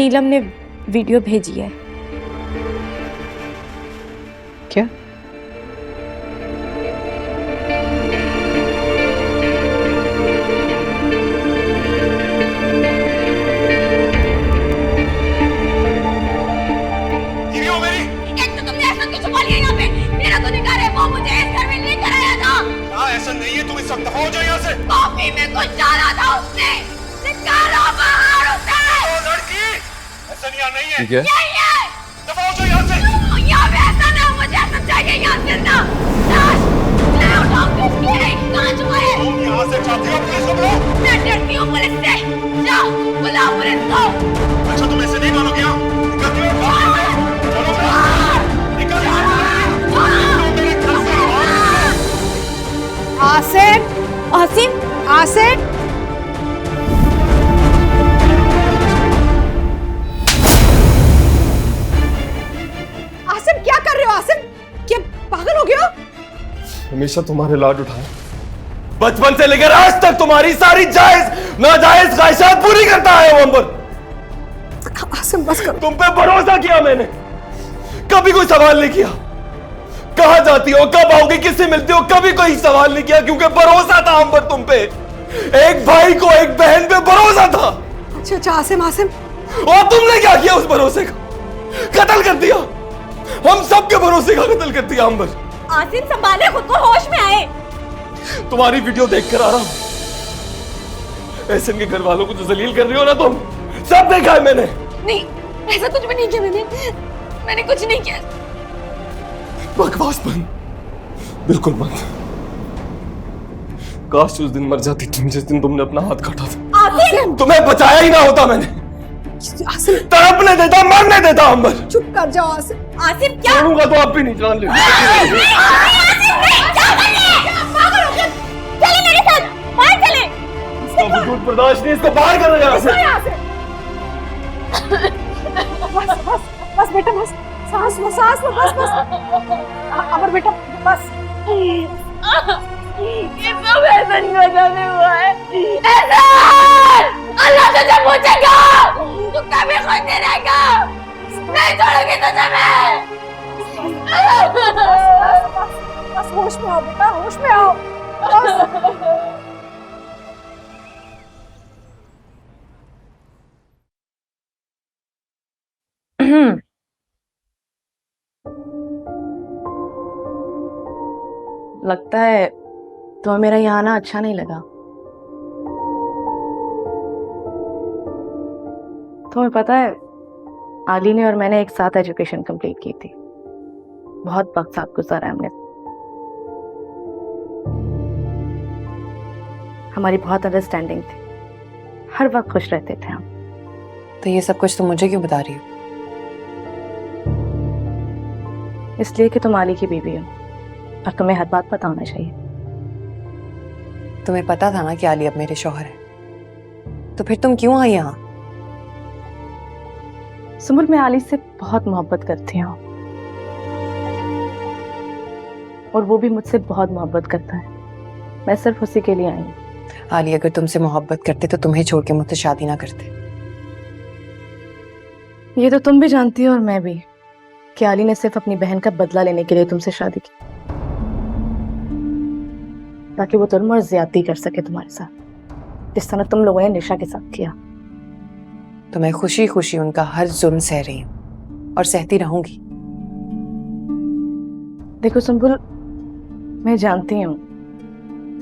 नीलम ने वीडियो भेजी है। क्या? ऐसा नहीं है, तुम इस वक्त दफा हो जाओ यहाँ से। कॉफी में कुछ डाला था उसने, निकालो बाहर उसे। ओ लड़की, ऐसा नहीं है। ठीक है। यही है। दफा हो जाओ यहाँ से। यहाँ पे ऐसा ना, मुझे समझाइए यहाँ से ना। लाश, मैं उठाऊंगी उसकी, कहाँ छुपा है? तुम यहाँ से चाहती हो पुलिस को बुलाओ? मैं डरती हूँ पुलिस से। जाओ, बुलाओ पुलिस को। अच्छा तुम ऐसे नहीं मानोगे यहाँ? निकलती हो? चलो निकल यहाँ से। तुम मेरे घर से बाहर निकलो। आसिफ, आसिफ, आसिफ, आसिफ क्या कर रहे हो? आसिफ क्या पागल हो गए हो? हमेशा तुम्हारे लाड उठाए, बचपन से लेकर आज तक तुम्हारी सारी जायज नाजायज ख्वाहिशात पूरी करता है वो अंबर। आसिफ बस करो। तुम पे भरोसा किया मैंने, कभी कोई सवाल नहीं किया। कहां जाती हो, कब आओगे, किससे मिलती हो, कभी कोई सवाल नहीं किया क्योंकि भरोसा था अंबर तुम पे। एक भाई को, एक बहन पे भरोसा था। अच्छा अच्छा आसिफ, आसिफ और तुमने क्या किया? उस भरोसे का कत्ल कर दिया। हम सबके भरोसे का कत्ल कर दिया अंबर। आसिफ संभाले खुद को, होश में आए। तुम्हारी वीडियो देखकर आ रहा हूं। एहसन के घर वालों को जो जलील कर रही हो ना तुम, सब देखा है मैंने। नहीं, ऐसा कुछ भी नहीं किया मैंने कुछ नहीं किया। बकवास बंद, बिल्कुल बंद। काश उस दिन मर जाती तुम जिस दिन तुमने अपना हाथ काटा था। आसिफ, तुम्हें बचाया ही ना होता मैंने। आसिफ तड़पने देता, मरने देता अंबर। चुप कर जाओ आसिफ। आसिफ क्या? छोड़ूंगा तो आप भी नहीं जान लेंगे। चले मेरे साथ, बाहर चले। इसका वजूद बर्दाश्त नहीं, इसको बाहर करो यहाँ से। बस बस बस बेटा, बस सांस लो, सांस लो, बस बस। अमर बेटा बस। ये सब ऐसा नहीं बताने हुआ है। ऐसा अल्लाह तुझे पूछेगा, तू कभी खुद नहीं रहेगा। नहीं छोड़ूंगी तुझे मैं। बस होश में आओ बेटा, होश में आओ। लगता है तुम्हें मेरा यहाँ आना अच्छा नहीं लगा। तुम्हें पता है, आली ने और मैंने एक साथ एजुकेशन कंप्लीट की थी। बहुत वक्त साथ गुजारा हमने। हमारी बहुत अंडरस्टैंडिंग थी, हर वक्त खुश रहते थे हम। तो ये सब कुछ तुम मुझे क्यों बता रही हो? इसलिए कि तुम आली की बीवी हो और तुम्हें हर बात पता होना चाहिए। तुम्हें पता था ना कि आली अब मेरे शौहर है, तो फिर तुम क्यों आई यहाँ? सुमुल, मैं आली से बहुत मोहब्बत करती हूँ और वो भी मुझसे बहुत मोहब्बत करता है। मैं सिर्फ उसी के लिए आई हूँ। आली अगर तुमसे मोहब्बत करते तो तुम्हें छोड़ के मुझसे शादी ना करते। ये तो तुम भी जानती हो और मैं भी कि आली ने सिर्फ अपनी बहन का बदला लेने के लिए तुमसे शादी की, ताकि वो जुल्म और ज्यादती कर सके तुम्हारे साथ, जिस तरह तुम लोगों ने निशा के साथ किया। तो मैं खुशी खुशी उनका हर जुल्म सह रही हूँ और सहती रहूंगी। देखो सुंबुल, मैं जानती हूँ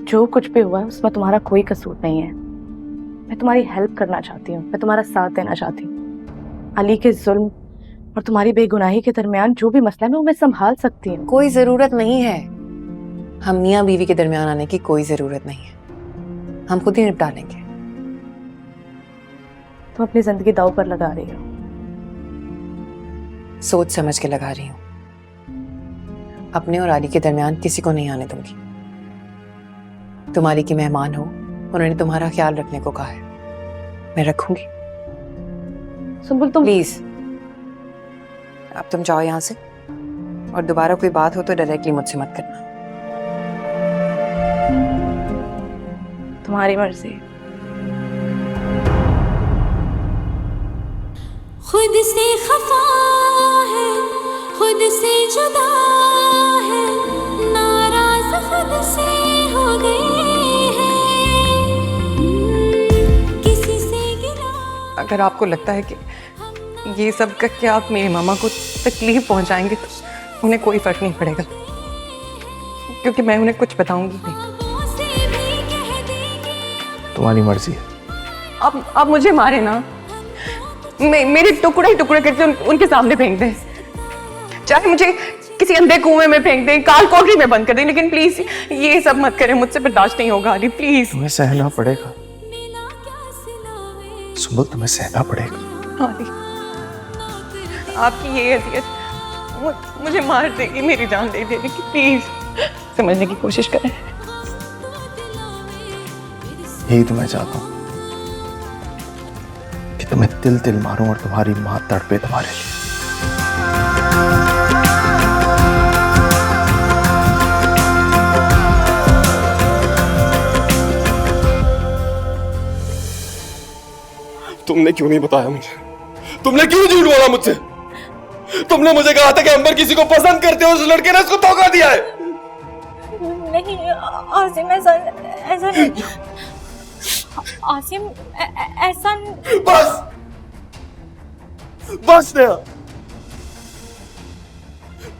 जो कुछ भी हुआ है उसमें तुम्हारा कोई कसूर नहीं है। मैं तुम्हारी हेल्प करना चाहती हूँ, मैं तुम्हारा साथ देना चाहती हूँ। अली के जुल्म और तुम्हारी बेगुनाही के दरमियान जो भी मसला है वो मैं संभाल सकती हूँ। कोई जरूरत नहीं है, हम मियाँ बीवी के दरमियान आने की कोई जरूरत नहीं है। हम खुद ही निपटा लेंगे। तुम अपनी जिंदगी दांव पर लगा रही हो। सोच समझ के लगा रही हूँ। अपने और आली के दरमियान किसी को नहीं आने दूंगी। तुम आली की मेहमान हो, उन्होंने तुम्हारा ख्याल रखने को कहा है, मैं रखूंगी। सुंबुल तुम प्लीज अब तुम जाओ यहाँ से, और दोबारा कोई बात हो तो डायरेक्टली मुझसे मत करना। तुम्हारी मर्जी। खुद से खफा है, खुद से जुदा है, नाराज खुद से हो गए हैं, किसी से गिला। अगर आपको लगता है कि ये सब करके आप मेरी मामा को तकलीफ पहुंचाएंगे तो उन्हें कोई फर्क नहीं पड़ेगा, क्योंकि मैं उन्हें कुछ बताऊंगी नहीं। तुम्हारी मर्जी है। आप मुझे मारे ना, मेरे टुकड़े ही टुकड़े करके उनके सामने फेंक दें, चाहे मुझे किसी अंधे कुएं में फेंक दें, काल कोठरी में बंद कर दें, लेकिन प्लीज ये सब मत करें, मुझसे बर्दाश्त नहीं होगा अली, प्लीज। तुम्हें सहना पड़ेगा सुबह, तुम्हें सहना पड़ेगा। अली, आपकी ये अजियत मुझे मार देगी, मेरी जान दे देगी, प्लीज समझने की कोशिश करें। यही तो मैं चाहता हूं कि तुम्हें तिल तिल मारूं और तुम्हारी मां तड़पे तुम्हारे लिए। तुमने क्यों नहीं बताया मुझे? तुमने क्यों झूठ बोला मुझसे? तुमने मुझे कहा था कि अंबर किसी को पसंद करते हो, उस लड़के ने उसको धोखा दिया है। नहीं आसिम, ऐसा नहीं आसिम, ऐसा बस बस नेहा,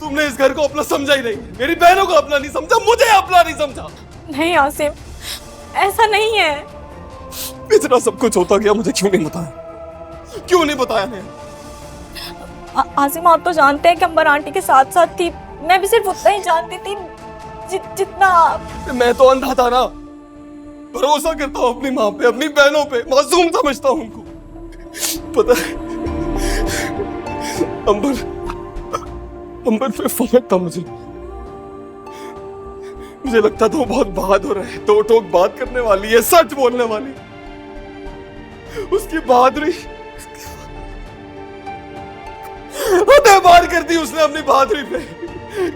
तुमने इस घर को अपना समझा ही नहीं, मेरी बहनों को अपना नहीं समझा, मुझे अपना नहीं समझा। नहीं आसिम, ऐसा नहीं है। इतना सब कुछ होता गया, मुझे क्यों नहीं बताया? क्यों नहीं बताया नेहा? आसिम, आप तो जानते हैं कि अंबर आंटी के साथ साथ थी, मैं भी सिर्फ उतना ही जानती थी जितना आप। मैं तो अंधा था ना, भरोसा करता हूँ अपनी माँ पे, अपनी बहनों पे, मासूम समझता हूँ उनको। पता है अंबर पे फर्क था मुझे लगता था वो बहुत बहादुर है, दो टोक बात करने वाली है, सच बोलने वाली। उसकी बहादुरी हदें पार कर दी उसने अपनी बहादुरी पे,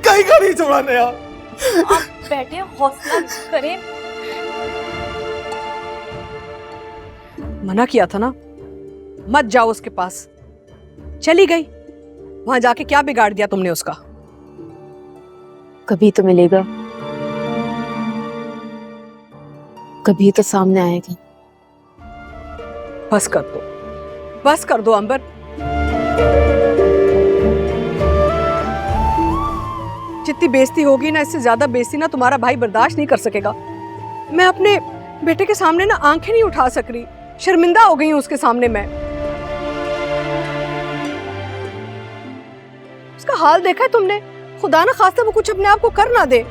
कहीं का नहीं छोड़ा नेहा। आप बैठे, हौसला करें। मना किया था ना, मत जाओ उसके पास, चली गई, वहां जाके क्या बिगाड़ दिया तुमने उसका? कभी तो मिलेगा, कभी तो सामने आएगा। बस कर दो, बस कर दो अंबर। जितनी बेइज्जती होगी ना, इससे ज्यादा बेइज्जती ना तुम्हारा भाई बर्दाश्त नहीं कर सकेगा। मैं अपने बेटे के सामने ना आंखें नहीं उठा सक रही, शर्मिंदा हो गई हूं उसके सामने मैं। उसका हाल देखा है तुमने? खुदा ना खास्ता वो कुछ अपने आप को कर ना दे।